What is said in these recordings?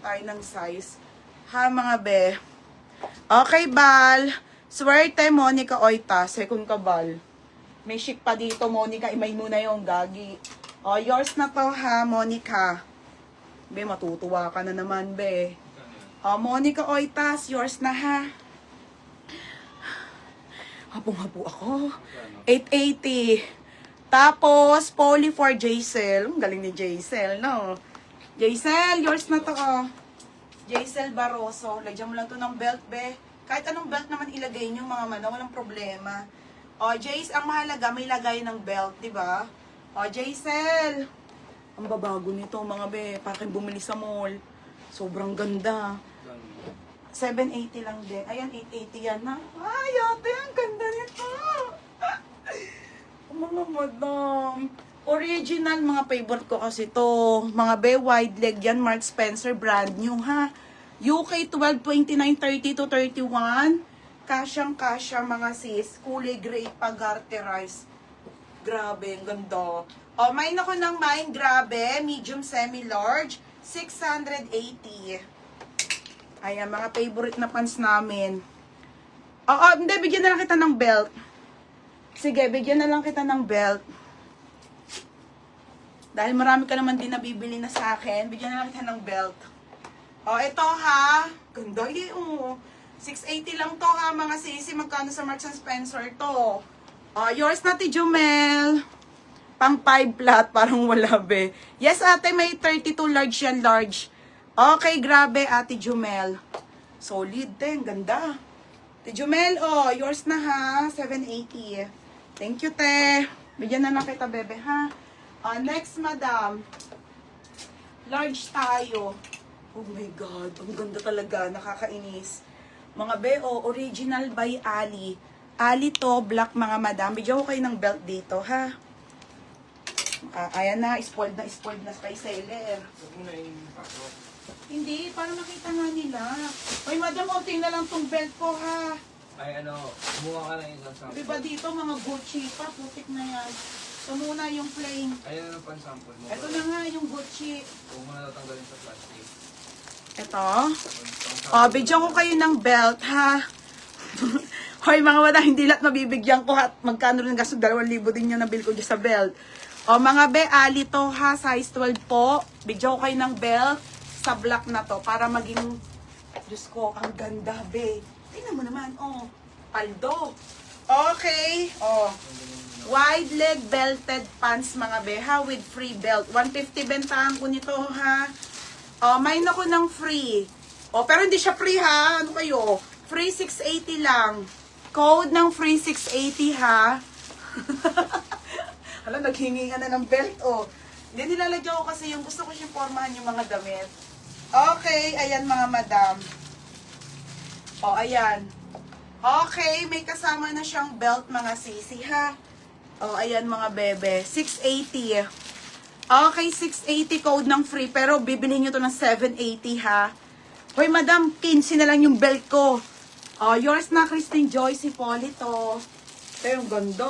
tayo ng size. Ha, mga be. Okay, Bal. Swerte, Monica Oita. Second ka, Bal. May chic pa dito, Monica. Imay mo na yung gagi. O, yours na to, ha, Monica. Be, matutuwa ka na naman, be. O, Monica Oitas, yours na, ha. Hapong-hapo ako. 880. Tapos, Poly for Jaisel. Ang galing ni Jaisel, no? Jaisel, yours na to, oh. Jaisel Barroso. Lagyan mo lang to ng belt, be. Kahit anong belt naman ilagay nyo, mga mana, walang problema. O, Jace, ang mahalaga, may lagay ng belt, di ba? O, Jaisel. Ang babago nito, mga be. Parang bumili sa mall. Sobrang ganda. 780 lang din. Ayan, 880 yan, ha? Ay, ate, ang ganda nito. Mga madam. Original, mga favorite ko kasi to. Mga be, wide leg yan. Mark Spencer, brand new, ha? UK 12, 29, 30 to 31. Kasyang-kasya, mga sis. Kulay gray, pag-garterize. Grabe, ang ganda. O, main ako ng main, grabe. Medium, semi-large. 680. Ayan, mga favorite na pants namin. Oo, hindi, bigyan na lang kita ng belt. Sige, bigyan na lang kita ng belt. Dahil marami ka naman din nabibili na sa akin, bigyan na lang kita ng belt. O, ito ha. Ganda yun. 680 lang to ha, mga sisi. Magkano sa Marks & Spencer to? O, yours na, Tijumel. Pang 5 flat, parang wala be. Yes, ate, may 32 large yan, large. Okay, grabe, ate Jumel. Solid din, ganda. Tijumel, oh, yours na ha. 780. Thank you, te. Bigyan na lang kita, bebe, ha. Next, madam. Large tayo. Oh my God, ang ganda talaga. Nakakainis. Mga beo, original by Ali. Ali to, black mga madam. Bigyan ko kayo ng belt dito, ha. Ayan na, spoiled na kay seller. Hindi, para makita nga nila. Oy, madam, tingnan lang tong belt ko, ha. Ay, kumuha ka ng isang sample. Diba dito, mga Gucci pa, putik na yan. Ito muna yung plain. Ayan ang pan-sample mo. Ito na nga yung Gucci. Huwag mo na tatanggalin sa plastic. Ito. O, bigyan ko kayo ng belt, ha. Hoy, mga wala, hindi lahat mabibigyan ko, ha. Magkano rin gastos, 2,000 din yung nabil ko dyan sa belt. O, mga be, ali to, ha. Size 12 po. Bigyan ko kayo ng belt sa black na to para maging, Diyos ko, ang ganda, be. Tingnan mo naman, oh. Paldo. Okay. Oh. Wide leg belted pants, mga be, ha. With free belt. 150 bentahan ko nito, ha. Oh, may ako ng free. Oh, pero hindi siya free, ha. Ano kayo? Free 680 lang. Code ng free 680, ha. Hala, naghingi nga na ng belt, oh. Hindi, nilalagyan ko kasi yung gusto ko siyang formahan yung mga damit. Okay, ayan mga madam. Oh, ayan. Okay, may kasama na siyang belt, mga sisi, ha. Oh, ayan mga bebe. 680. Okay, 680 code ng free. Pero bibilhin nyo to ng 780, ha. Hoy, madam, 15 na lang yung belt ko. Oh, yours na, Christine Joyce Hipolito. Ito yung ganda.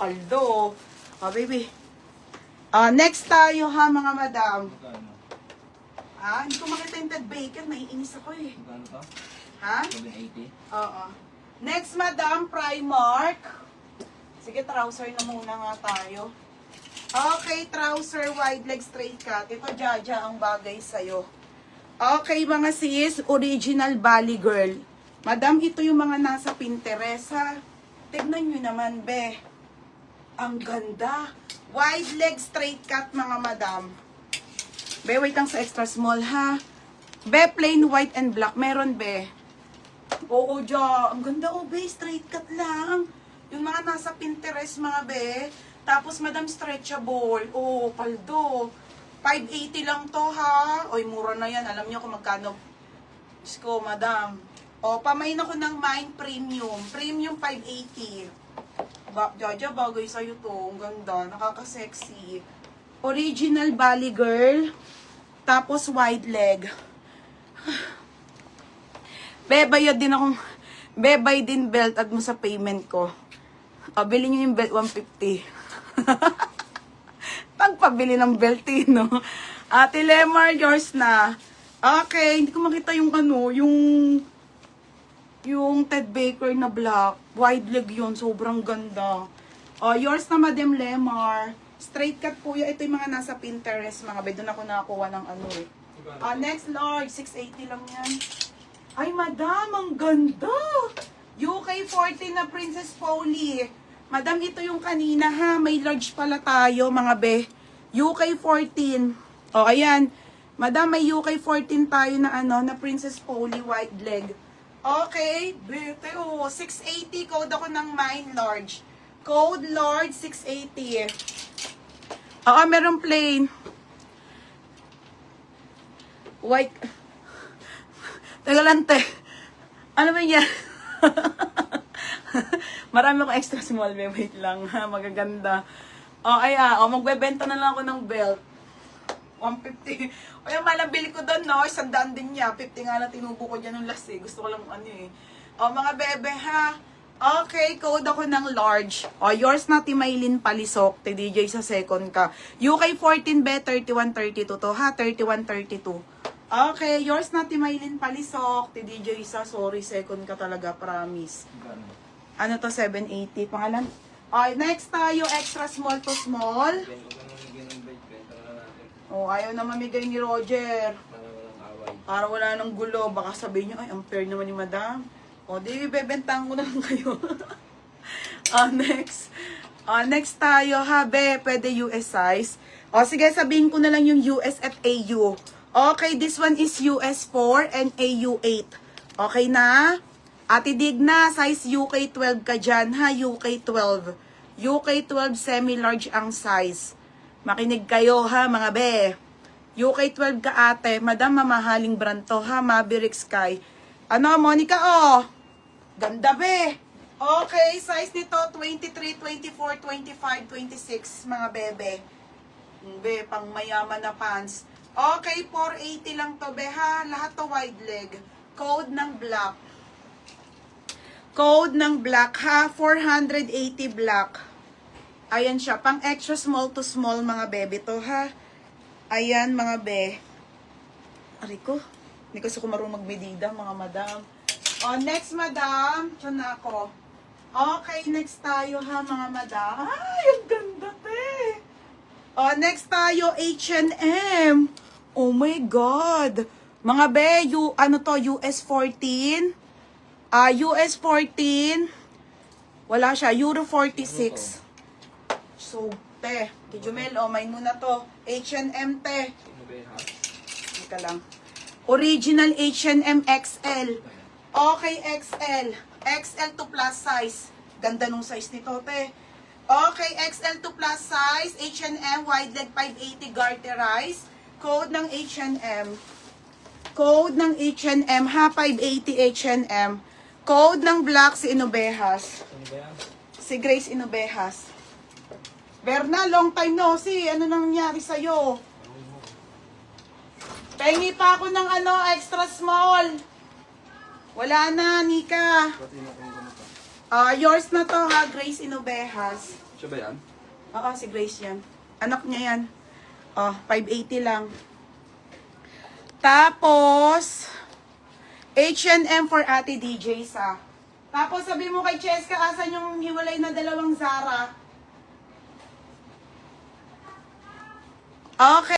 Aldo. Oh, baby. Next tayo, ha, mga madam. Magkano? Hindi ko makita yung Ted Baker. Naiinis ako, eh. Magkano to? Ha? 780? Oo. Next, madam, Primark. Sige, trouser na muna nga tayo. Okay, trouser, wide leg, straight cut. Ito, Jaja, ang bagay sa'yo. Okay, mga sis, original Bali girl. Madam, ito yung mga nasa Pinterest, ha? Tignan nyo naman, be. Ang ganda. Wide leg, straight cut, mga madam. Be, wait lang sa extra small, ha? Be, plain white and black. Meron, be. Oo, ja. Ang ganda, oh, be. Straight cut lang. Yung mga nasa Pinterest, mga be. Tapos, madam, stretchable. Oh, paldo. 580 lang to, ha? Oy, mura na yan. Alam niyo kung magkano. Diyos ko, madam. O, pamain ako ng Mine Premium. Premium 580. Jaja, bagay sa'yo to. Ang ganda. Nakaka-sexy. Original Bali Girl. Tapos, wide leg. Bebayad din akong... Bebay din belt at mo sa payment ko. Bilhin nyo yung belt 150. Pagpabili ng belt, no? Ate Lemar, yours na. Okay, hindi ko makita yung ano, yung Ted Baker na black. Wide leg yun, sobrang ganda. Yours na Madam Lemar. Straight cut po yan. Ito yung mga nasa Pinterest, mga be. Doon ako nakakuha ng ano eh. Next large, 680 lang yan. Ay, madam, ang ganda! UK 14 na Princess Polly. Madam, ito yung kanina ha. May large pala tayo, mga be. UK 14. Ayan. Madam, may UK 14 tayo na ano, na Princess Polly wide leg. Okay, bete 680. Code ako ng mine large. Code large, 680. Meron plain. White. Teka lang, te. Ano ba yan? Marami akong extra small, be. Wait lang, ha. Magaganda. Magbebenta na lang ako ng belt. 150. O yung malabili ko doon, no? 100 din niya. 50 nga lang tinubo ko dyan ng last, eh. Gusto ko lang ano, eh. Mga bebe, ha. Okay, code ako ng large. Yours na Timaylin Palisok. DJ sa second ka. UK 14 be, 3132 to, ha. 3132. Okay, yours na Timaylin Palisok. DJ sa, sorry, second ka talaga, promise. Ano to, 780. Pangalan? Next tayo, extra small to small. Ayaw na mamigay ni Roger. Para wala nang gulo. Baka sabihin niyo, ay, unfair naman ni madam. Di, bebentahan ko na lang kayo. Next tayo, ha, be. Pwede US size. Sige, sabihin ko na lang yung US at AU. Okay, this one is US 4 and AU 8. Okay na? Ate Digna, size UK 12 ka dyan, ha? UK 12. UK 12 semi-large ang size. Makinig kayo, ha, mga be. UK 12 ka, ate. Madam, mamahaling brand to, ha? Maverick Sky. Monica, ganda, be. Okay, size nito, 23, 24, 25, 26, mga bebe. Be, pang mayaman na pants. Okay, 480 lang to, be, ha? Lahat to wide leg. Code ng black. Code ng black, ha? 480 black. Ayan siya. Pang extra small to small, mga bebe to, ha? Ayan, mga be. Aray ko. Hindi kasi ko marunong magmedida, mga madam. Next, madam. Diyan na ako. Okay, next tayo, ha, mga madam. Ay, ang ganda, te. Next tayo, H&M. Oh my God. Mga be, US 14. US 14. Wala siya. Euro 46. So, te. Kijumel, may muna to. H&M, te. Ika lang. Original H&M XL. Okay, XL. XL to plus size. Ganda nung size nito, te. Okay, XL to plus size. H&M, wide leg 580 garterize. Code ng H&M. Code ng H&M, ha? 580 H&M. Code ng black si Inobehas. Si Grace Inobehas. Berna, long time no see. Ano nangyari sa'yo? Pengi pa ako ng extra small. Wala na, Nika. Yours na to, ha? Grace Inobehas. Siya ba yan? Oo, si Grace yan. Anak niya yan. 580 lang. Tapos, H&M for Ate DJ sa. Tapos, sabi mo kay Cheska, asan yung hiwalay na dalawang Zara? Okay.